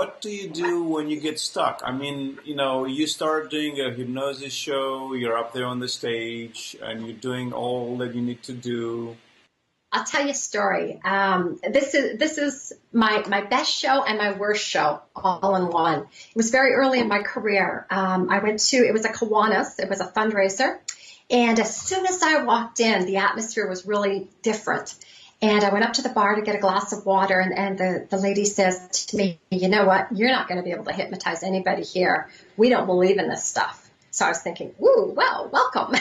what do you do when you get stuck? I mean, you know, you start doing a hypnosis show, you're up there on the stage, and you're doing all that you need to do. I'll tell you a story. This is my best show and my worst show all in one. It was very early in my career. I went to, it was a Kiwanis, it was a fundraiser. And as soon as I walked in, the atmosphere was really different. And I went up to the bar to get a glass of water, and the lady says to me, you know what, you're not going to be able to hypnotize anybody here. We don't believe in this stuff. So I was thinking, ooh, well, welcome.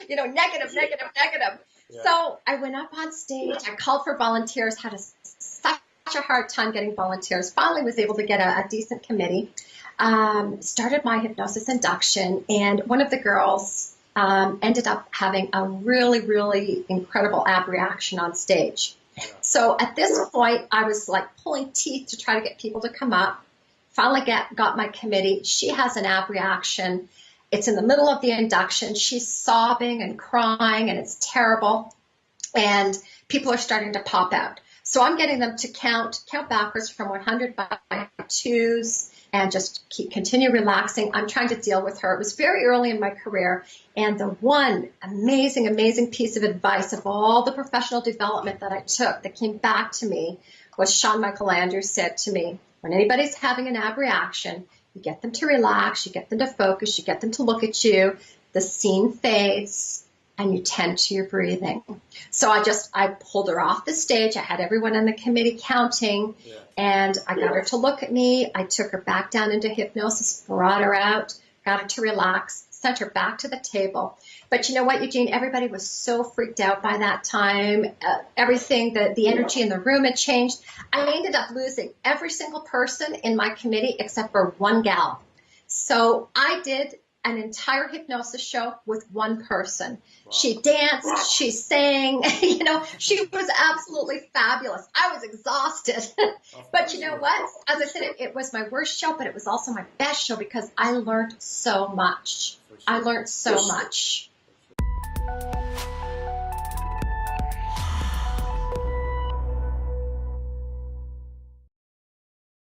You know, negative, negative, negative. Yeah. So I went up on stage, I called for volunteers, had such a hard time getting volunteers. Finally was able to get a decent committee. Started my hypnosis induction, and one of the girls ended up having a really, really incredible ab reaction on stage. Yeah. So at this point, I was like pulling teeth to try to get people to come up. Finally got my committee. She has an ab reaction. It's in the middle of the induction. She's sobbing and crying, and it's terrible. And people are starting to pop out. So I'm getting them to count backwards from 100 by twos and just continue relaxing. I'm trying to deal with her. It was very early in my career. And the one amazing, amazing piece of advice of all the professional development that I took that came back to me was Sean Michael Andrews said to me, when anybody's having an ab reaction, you get them to relax, you get them to focus, you get them to look at you, the scene fades, and you tend to your breathing. So I pulled her off the stage. I had everyone on the committee counting, and I got her to look at me. I took her back down into hypnosis, brought her out, got her to relax, sent her back to the table. But you know what, Eugene? Everybody was so freaked out by that time. Everything, the energy in the room had changed. I ended up losing every single person in my committee except for one gal. So I did an entire hypnosis show with one person. Wow. She danced, she sang, you know, she was absolutely fabulous. I was exhausted. But you know what? As I said, it was my worst show, but it was also my best show because I learned so much. I learned so much.